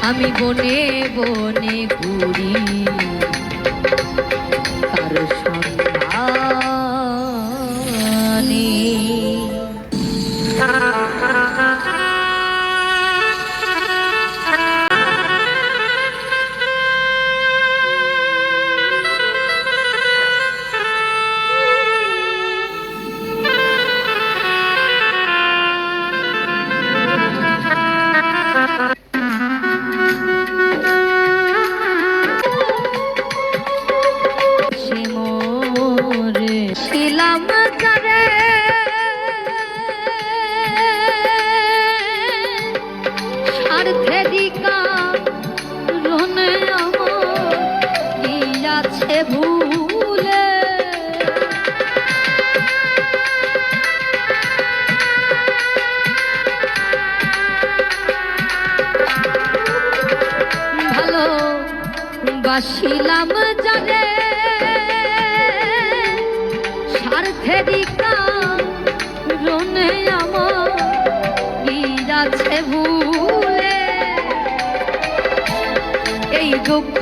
আমি বনে বনে ঘুরি কার সন্ধানে। ছিলাম যারে স্বার্থেরই কারণে আমার গিয়াছে ভুলে। ভালো বাসিলাম যারে স্বার্থেরই কারণে আমার গিয়াছে ভুলে। এই দুঃখ